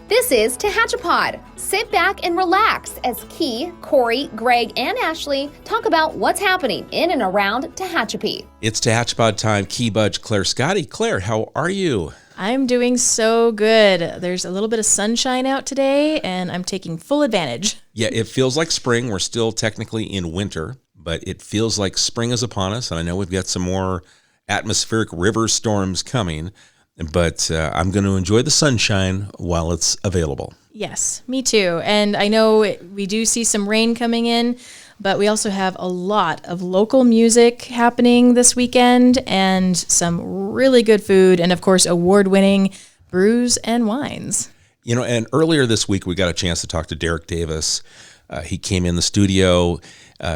This is Tehachapi. Sit back and relax as Key, Corey, Greg, and Ashley talk about what's happening in and around Tehachapi. It's Tehachapi time. Key, Budge, Claire, Scotty. Claire, how are you? I'm doing so good. There's a little bit of sunshine out today, and I'm taking full advantage. Yeah, it feels like spring. We're still technically in winter, but it feels like spring is upon us. And I know we've got some more atmospheric river storms coming, but I'm going to enjoy the sunshine while it's available. Yes, me too. And I know we do see some rain coming in, but we also have a lot of local music happening this weekend and some really good food and, of course, award-winning brews and wines. You know, and earlier this week, we got a chance to talk to Derek Davis. He came in the studio.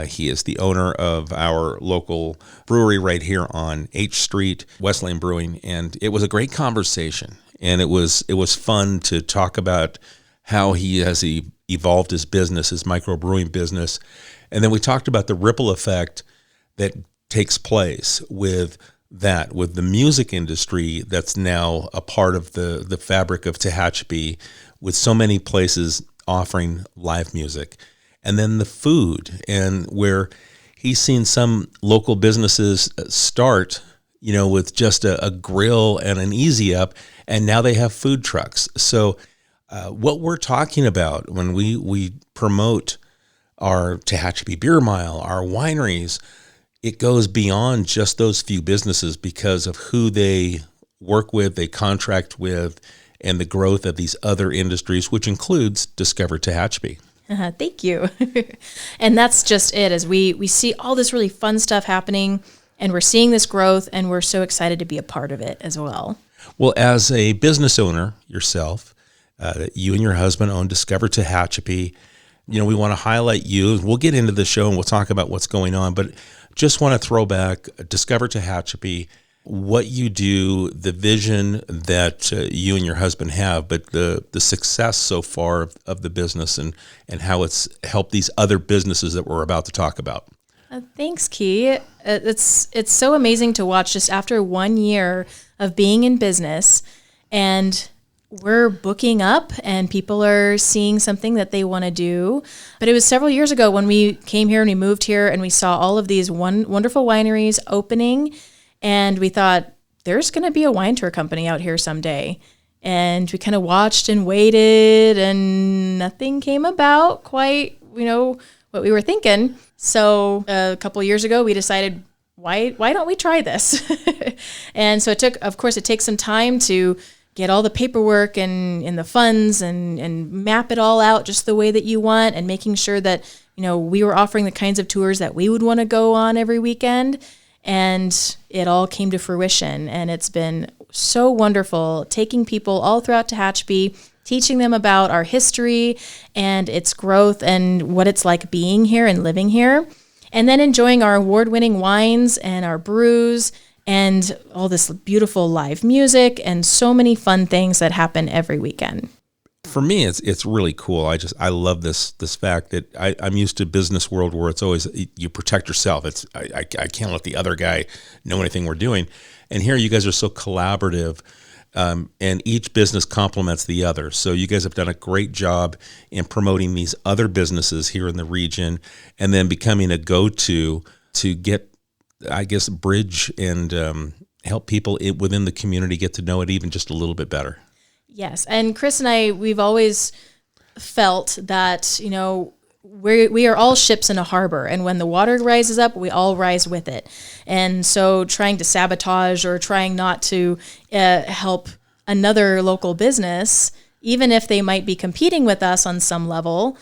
He is the owner of our local brewery right here on H Street, West Lane Brewing, and it was a great conversation. And it was fun to talk about how he has evolved his business, his microbrewing business. And then we talked about the ripple effect that takes place with the music industry that's now a part of the fabric of Tehachapi, with so many places offering live music. And then the food, and where he's seen some local businesses start, you know, with just a grill and an easy up, and now they have food trucks. So what we're talking about when we promote our Tehachapi Beer Mile, our wineries, it goes beyond just those few businesses because of who they work with, they contract with, and the growth of these other industries, which includes Discover Tehachapi. Thank you. And that's just it, as we see all this really fun stuff happening, and we're seeing this growth, and we're so excited to be a part of it as well. Well, as a business owner yourself, you and your husband own Discover Tehachapi. You know, we want to highlight you. We'll get into the show and we'll talk about what's going on, but just want to throw back Discover Tehachapi, what you do, the vision that you and your husband have, but the success so far of the business and how it's helped these other businesses that we're about to talk about. Thanks, Key. It's so amazing to watch just after 1 year of being in business, and we're booking up and people are seeing something that they want to do. But it was several years ago when we came here and we moved here and we saw all of these wonderful wineries opening, and we thought, there's going to be a wine tour company out here someday. And we kind of watched and waited, and nothing came about quite, what we were thinking. So a couple of years ago, we decided, why don't we try this? And so it takes some time to get all the paperwork and the funds and map it all out just the way that you want, and making sure that, we were offering the kinds of tours that we would want to go on every weekend. And it all came to fruition, and it's been so wonderful taking people all throughout Tehachapi, teaching them about our history and its growth and what it's like being here and living here, and then enjoying our award-winning wines and our brews and all this beautiful live music and so many fun things that happen every weekend. For me, it's really cool. I love this fact that I'm used to business world where it's always you protect yourself. I can't let the other guy know anything we're doing. And here you guys are so collaborative, and each business complements the other. So you guys have done a great job in promoting these other businesses here in the region, and then becoming a go-to to get, I guess, bridge and help people within the community get to know it even just a little bit better. Yes, and Chris and I, we've always felt that, we are all ships in a harbor, and when the water rises up, we all rise with it. And so trying to sabotage or trying not to help another local business, even if they might be competing with us on some level,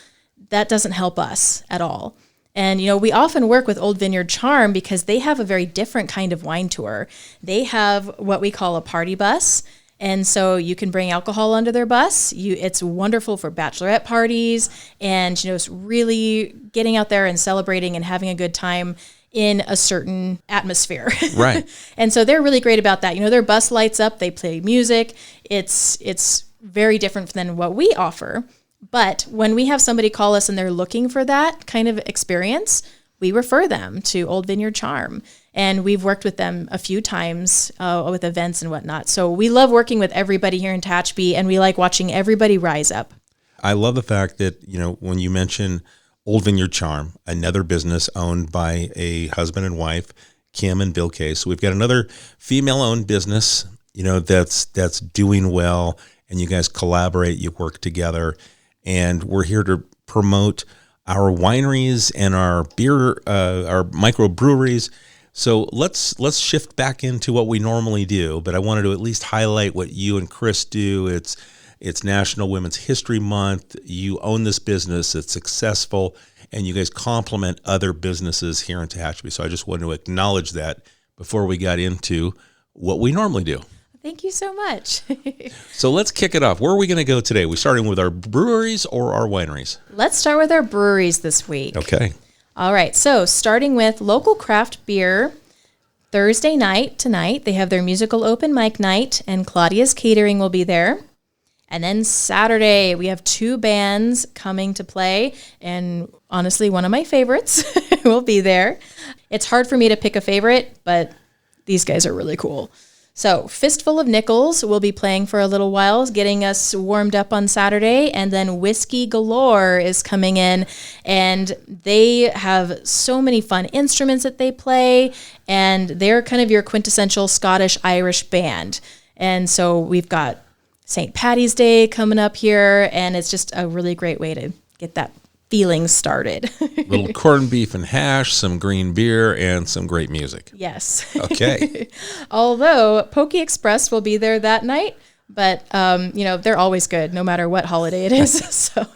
that doesn't help us at all. And, we often work with Old Vineyard Charm because they have a very different kind of wine tour. They have what we call a party bus. And so you can bring alcohol onto their bus. It's wonderful for bachelorette parties, and it's really getting out there and celebrating and having a good time in a certain atmosphere. Right. And so they're really great about that. Their bus lights up, they play music. It's very different than what we offer. But when we have somebody call us and they're looking for that kind of experience, we refer them to Old Vineyard Charm. And we've worked with them a few times with events and whatnot. So we love working with everybody here in Tehachapi, and we like watching everybody rise up. I love the fact that, when you mention Old Vineyard Charm, another business owned by a husband and wife, Kim and Bill Case. So we've got another female-owned business, that's doing well, and you guys collaborate, you work together, and we're here to promote our wineries and our beer, our microbreweries. So let's shift back into what we normally do, but I wanted to at least highlight what you and Chris do. It's National Women's History Month. You own this business. It's successful, and you guys complement other businesses here in Tehachapi. So I just wanted to acknowledge that before we got into what we normally do. Thank you so much. So let's kick it off. Where are we going to go today? We starting with our breweries or our wineries? Let's start with our breweries this week. Okay. All right, so starting with local craft beer, Thursday night tonight, they have their musical open mic night, and Claudia's Catering will be there. And then Saturday, we have 2 bands coming to play, and honestly, one of my favorites will be there. It's hard for me to pick a favorite, but these guys are really cool. So Fistful of Nickels will be playing for a little while, getting us warmed up on Saturday. And then Whiskey Galore is coming in, and they have so many fun instruments that they play, and they're kind of your quintessential Scottish-Irish band. And so we've got St. Paddy's Day coming up here, and it's just a really great way to get that feeling started. Little corned beef and hash, some green beer, and some great music. Yes. Okay. Although Pokey Express will be there that night, but they're always good no matter what holiday it is. So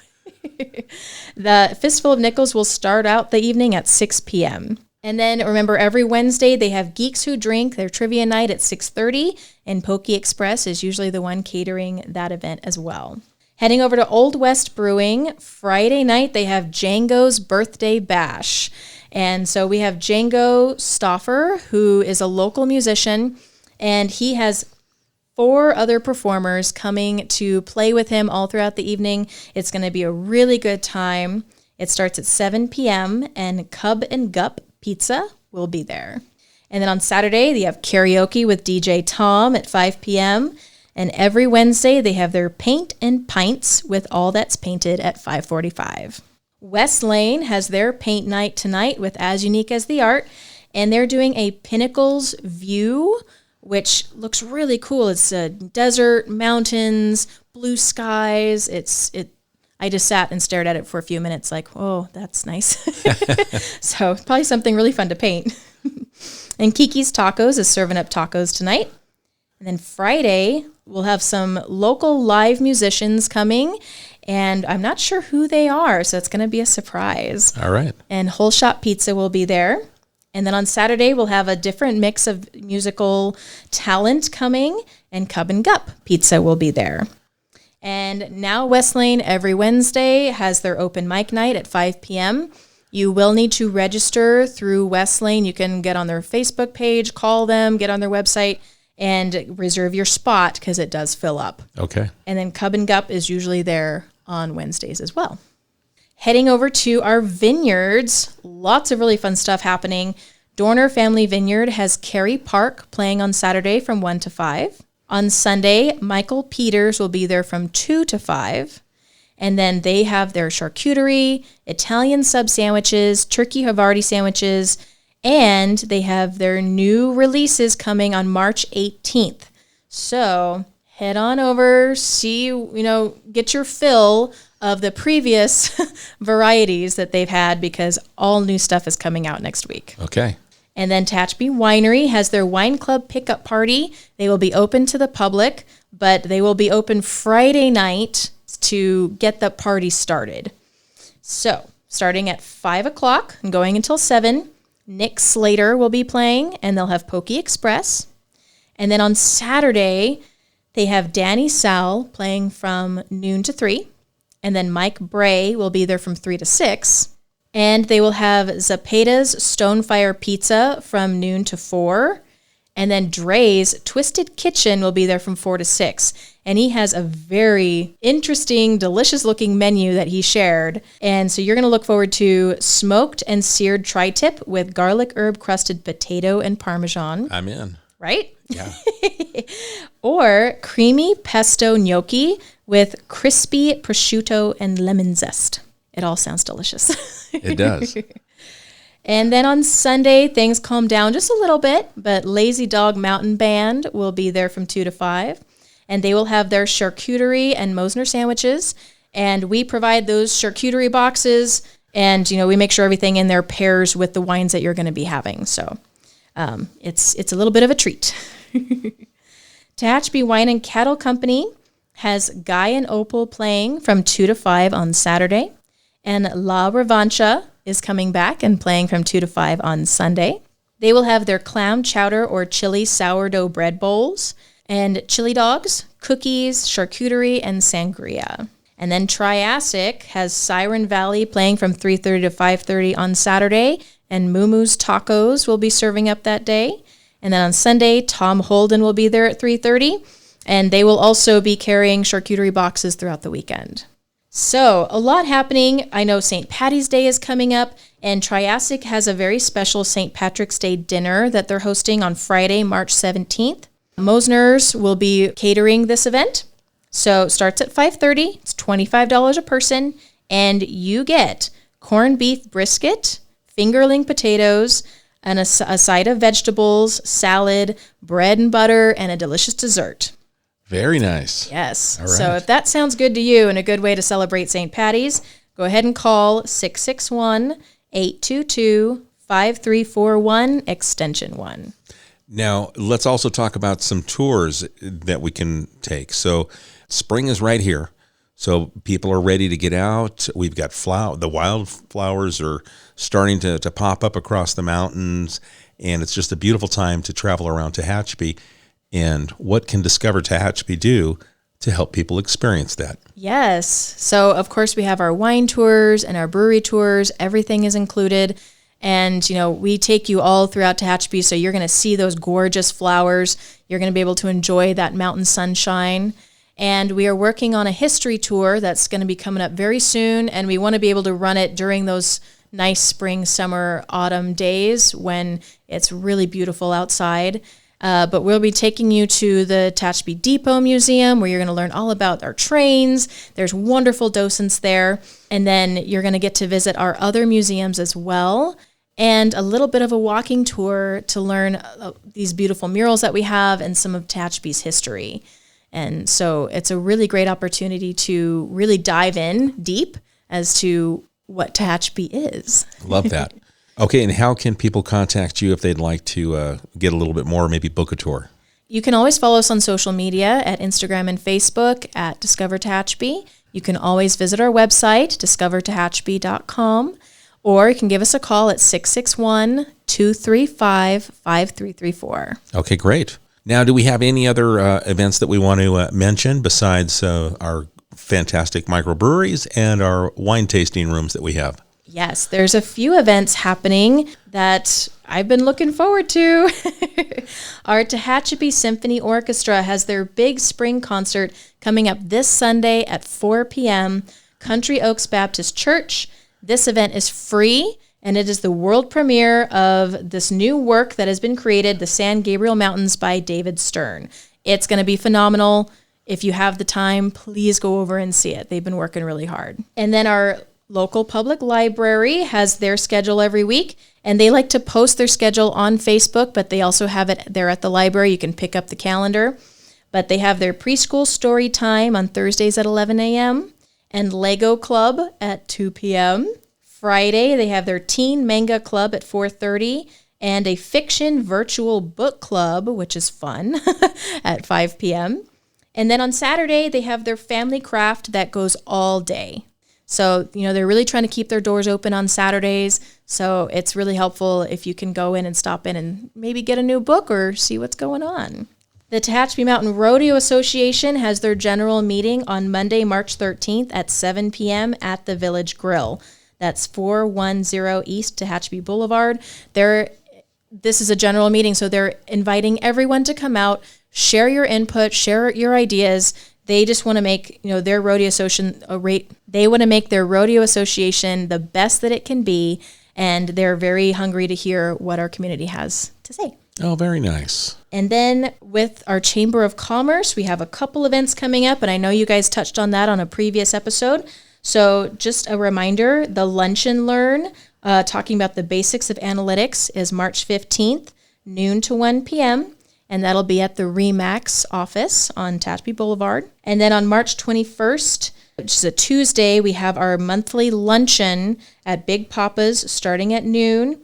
the Fistful of Nickels will start out the evening at 6 p.m. And then remember, every Wednesday they have Geeks Who Drink, their trivia night at 6:30, and Pokey Express is usually the one catering that event as well. Heading over to Old West Brewing, Friday night they have Django's Birthday Bash. And so we have Django Stauffer, who is a local musician, and he has 4 other performers coming to play with him all throughout the evening. It's going to be a really good time. It starts at 7 p.m., and Cub and Gup Pizza will be there. And then on Saturday, they have karaoke with DJ Tom at 5 p.m., and every Wednesday, they have their Paint and Pints with All That's Painted at 5:45. West Lane has their paint night tonight with As Unique as the Art, and they're doing a Pinnacles View, which looks really cool. It's desert, mountains, blue skies. I just sat and stared at it for a few minutes like, oh, that's nice. So probably something really fun to paint. And Kiki's Tacos is serving up tacos tonight. And then Friday, we'll have some local live musicians coming, and I'm not sure who they are, so it's going to be a surprise. All right. And Whole Shot Pizza will be there. And then on Saturday, we'll have a different mix of musical talent coming, and Cub and Gup Pizza will be there. And now West Lane every Wednesday has their open mic night at 5 p.m. You will need to register through West Lane. You can get on their Facebook page, call them, get on their website, and reserve your spot because it does fill up. Okay. And then Cub and Gup is usually there on Wednesdays as well. Heading over to our vineyards, lots of really fun stuff happening. Dorner Family Vineyard has Carrie Park playing on Saturday from 1 to 5. On Sunday, Michael Peters will be there from 2 to 5. And then they have their charcuterie, Italian sub sandwiches, turkey Havarti sandwiches, and they have their new releases coming on March 18th. So head on over, get your fill of the previous varieties that they've had because all new stuff is coming out next week. Okay. And then Tehachapi Winery has their wine club pickup party. They will be open to the public, but they will be open Friday night to get the party started. So starting at 5 o'clock and going until 7, Nick Slater will be playing, and they'll have Pokey Express. And then on Saturday, they have Danny Sal playing from noon to 3. And then Mike Bray will be there from 3 to 6. And they will have Zapeda's Stonefire Pizza from noon to 4. And then Dre's Twisted Kitchen will be there from 4 to 6. And he has a very interesting, delicious-looking menu that he shared. And so you're going to look forward to smoked and seared tri-tip with garlic herb-crusted potato and Parmesan. I'm in. Right? Yeah. Or creamy pesto gnocchi with crispy prosciutto and lemon zest. It all sounds delicious. It does. And then on Sunday, things calm down just a little bit, but Lazy Dog Mountain Band will be there from 2 to 5. And they will have their charcuterie and Mosner sandwiches. And we provide those charcuterie boxes, and we make sure everything in there pairs with the wines that you're going to be having. So it's a little bit of a treat. Tehachapi Wine and Cattle Company has Guy and Opal playing from 2 to 5 on Saturday. And La Revancha is coming back and playing from 2 to 5 on Sunday. They will have their clam chowder or chili sourdough bread bowls, and chili dogs, cookies, charcuterie, and sangria. And then Triassic has Siren Valley playing from 3:30 to 5:30 on Saturday, and Mumu's Tacos will be serving up that day. And then on Sunday, Tom Holden will be there at 3:30, and they will also be carrying charcuterie boxes throughout the weekend. So a lot happening. I know St. Patty's Day is coming up, and Triassic has a very special St. Patrick's Day dinner that they're hosting on Friday, March 17th. Mosner's will be catering this event. So it starts at 5:30. It's $25 a person, and you get corned beef brisket, fingerling potatoes, and a side of vegetables, salad, bread and butter, and a delicious dessert. Very nice. Yes. All right. So if that sounds good to you and a good way to celebrate St. Patty's, go ahead and call 661-822-5341, extension 1. Now, let's also talk about some tours that we can take. So spring is right here. So people are ready to get out. We've got the wildflowers are starting to pop up across the mountains, and it's just a beautiful time to travel around Tehachapi. And what can Discover Tehachapi do to help people experience that? Yes. So, of course, we have our wine tours and our brewery tours. Everything is included. And, we take you all throughout Tehachapi, so you're going to see those gorgeous flowers. You're going to be able to enjoy that mountain sunshine. And we are working on a history tour that's going to be coming up very soon, and we want to be able to run it during those nice spring, summer, autumn days when it's really beautiful outside. But we'll be taking you to the Tehachapi Depot Museum, where you're going to learn all about our trains. There's wonderful docents there. And then you're going to get to visit our other museums as well, and a little bit of a walking tour to learn these beautiful murals that we have and some of Tehachapi's history. And so it's a really great opportunity to really dive in deep as to what Tehachapi is. Love that. Okay, and how can people contact you if they'd like to get a little bit more, maybe book a tour? You can always follow us on social media at Instagram and Facebook at Discover Tehachapi. You can always visit our website, discovertehachapi.com, or you can give us a call at 661-235-5334. Okay, great. Now, do we have any other events that we want to mention besides our fantastic microbreweries and our wine tasting rooms that we have? Yes, there's a few events happening that I've been looking forward to. Our Tehachapi Symphony Orchestra has their big spring concert coming up this Sunday at 4 p.m., Country Oaks Baptist Church. This event is free, and it is the world premiere of this new work that has been created, The San Gabriel Mountains by David Stern. It's going to be phenomenal. If you have the time, please go over and see it. They've been working really hard. And then our local public library has their schedule every week, and they like to post their schedule on Facebook, but they also have it there at the library. You can pick up the calendar. But they have their preschool story time on Thursdays at 11 a.m. and Lego Club at 2 p.m. Friday, they have their Teen Manga Club at 4:30 and a fiction virtual book club, which is fun, at 5 p.m. And then on Saturday, they have their family craft that goes all day. So, they're really trying to keep their doors open on Saturdays. So it's really helpful if you can go in and stop in and maybe get a new book or see what's going on. The Tehachapi Mountain Rodeo Association has their general meeting on Monday, March 13th at 7 p.m. at the Village Grill. That's 410 East Tehachapi Boulevard. This is a general meeting, so they're inviting everyone to come out, share your input, share your ideas, they just want to make, their rodeo association they want to make their rodeo association the best that it can be, and they're very hungry to hear what our community has to say. Oh, very nice. And then with our Chamber of Commerce, we have a couple events coming up, and I know you guys touched on that on a previous episode. So just a reminder, the Lunch and Learn, talking about the basics of analytics, is March 15th, noon to 1 p.m., and that'll be at the RE/MAX office on Tehachapi Boulevard. And then on March 21st, which is a Tuesday, we have our monthly luncheon at Big Papa's starting at noon.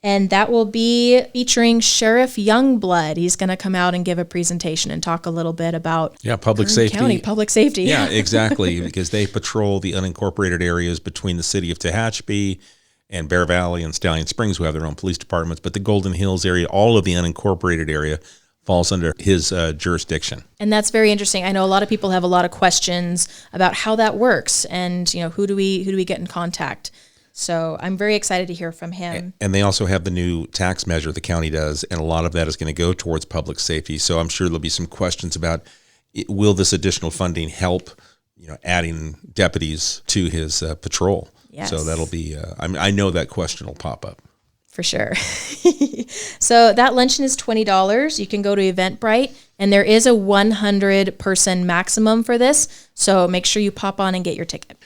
And that will be featuring Sheriff Youngblood. He's going to come out and give a presentation and talk a little bit about public safety. County public safety. Yeah, exactly, because they patrol the unincorporated areas between the city of Tehachapi and Bear Valley and Stallion Springs, who have their own police departments. But the Golden Hills area, all of the unincorporated area, falls under his jurisdiction. And that's very interesting. I know a lot of people have a lot of questions about how that works, and who do we get in contact. So I'm very excited to hear from him. And they also have the new tax measure the county does, and a lot of that is going to go towards public safety. So I'm sure there'll be some questions about, will this additional funding help, adding deputies to his patrol? Yes. So that'll be, I know that question will pop up. For sure. So that luncheon is $20. You can go to Eventbrite, and there is a 100-person maximum for this. So make sure you pop on and get your ticket.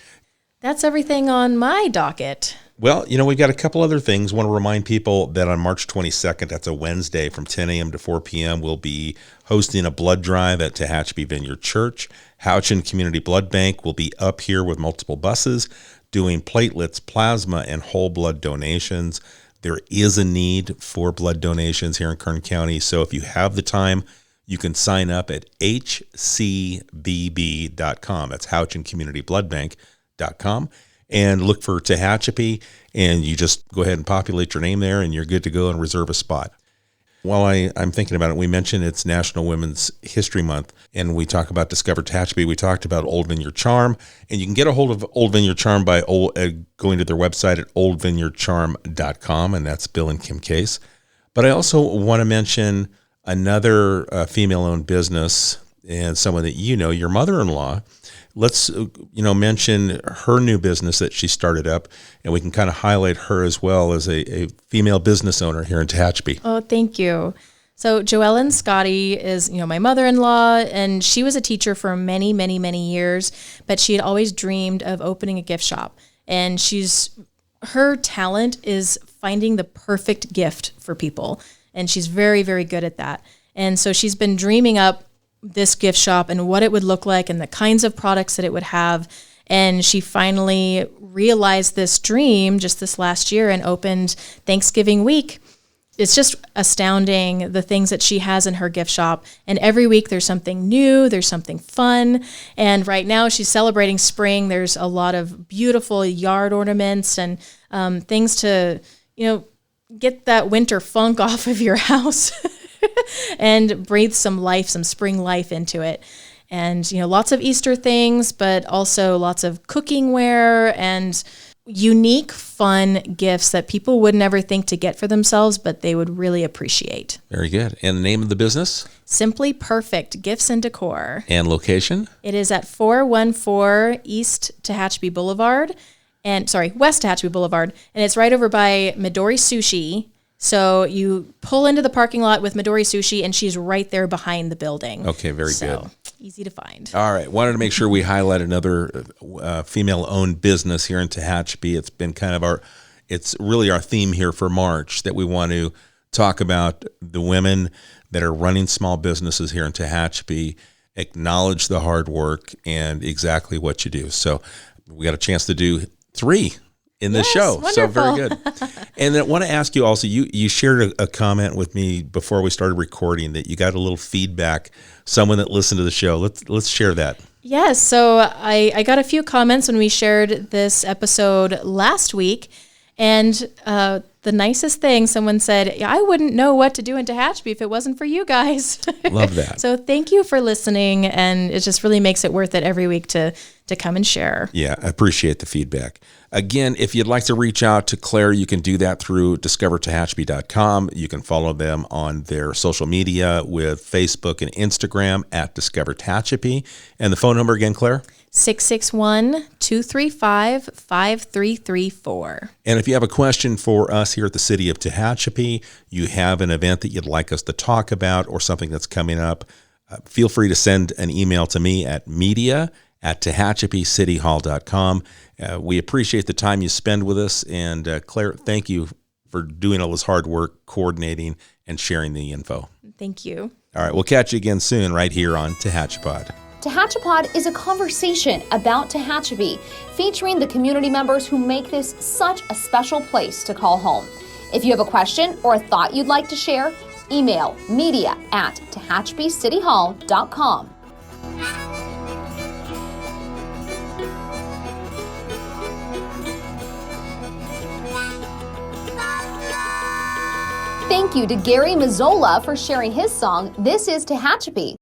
That's everything on my docket. Well, we've got a couple other things. Want to remind people that on March 22nd, that's a Wednesday from 10 a.m. to 4 p.m., we'll be hosting a blood drive at Tehachapi Vineyard Church. Houchin Community Blood Bank will be up here with multiple buses doing platelets, plasma, and whole blood donations. There is a need for blood donations here in Kern County, so if you have the time, you can sign up at hcbb.com. That's Houchin Community Blood Bank.com, and look for Tehachapi, and you just go ahead and populate your name there, and you're good to go and reserve a spot. While I'm thinking about it, we mentioned it's National Women's History Month, and we talk about Discover Tehachapi. We talked about Old Vineyard Charm, and you can get a hold of Old Vineyard Charm by going to their website at oldvineyardcharm.com, and that's Bill and Kim Case. But I also want to mention another female-owned business, and someone that your mother-in-law. Let's mention her new business that she started up, and we can kind of highlight her as well as a female business owner here in Tehachapi. Oh, thank you. So Joellen Scotty is, my mother-in-law, and she was a teacher for many, many, many years, but she had always dreamed of opening a gift shop. And her talent is finding the perfect gift for people, and she's very, very good at that. And so she's been dreaming up this gift shop and what it would look like and the kinds of products that it would have. And she finally realized this dream just this last year and opened Thanksgiving week. It's just astounding, the things that she has in her gift shop. And every week there's something new, there's something fun. And right now she's celebrating spring. There's a lot of beautiful yard ornaments and things to, get that winter funk off of your house. And breathe some life, some spring life into it. And, lots of Easter things, but also lots of cooking ware and unique, fun gifts that people would never think to get for themselves, but they would really appreciate. Very good. And the name of the business? Simply Perfect Gifts and Decor. And location? It is at 414 West Tehachapi Boulevard, and it's right over by Midori Sushi. So you pull into the parking lot with Midori Sushi, and she's right there behind the building. Okay, very good. Easy to find. All right. Wanted to make sure we highlight another female-owned business here in Tehachapi. It's been it's really our theme here for March, that we want to talk about the women that are running small businesses here in Tehachapi, acknowledge the hard work and exactly what you do. So we got a chance to do 3 in this show. Wonderful. So very good. And then I want to ask you also, you shared a comment with me before we started recording that you got a little feedback, someone that listened to the show. Let's share that. Yes. So I got a few comments when we shared this episode last week, and the nicest thing. Someone said, I wouldn't know what to do in Tehachapi if it wasn't for you guys. Love that. So thank you for listening. And it just really makes it worth it every week to come and share. Yeah, I appreciate the feedback. Again, if you'd like to reach out to Claire, you can do that through discovertehachapi.com. You can follow them on their social media with Facebook and Instagram at Discover Tehachapi. And the phone number again, Claire? 661-235-5334. And if you have a question for us here at the City of Tehachapi, you have an event that you'd like us to talk about or something that's coming up, feel free to send an email to me at media@tehachapicityhall.com. We appreciate the time you spend with us. And Claire, thank you for doing all this hard work, coordinating, and sharing the info. Thank you. All right, we'll catch you again soon right here on Tehachapod. Tehachapod is a conversation about Tehachapi, featuring the community members who make this such a special place to call home. If you have a question or a thought you'd like to share, email media@tehachapicityhall.com. Thank you to Gary Mazzola for sharing his song, This is Tehachapi.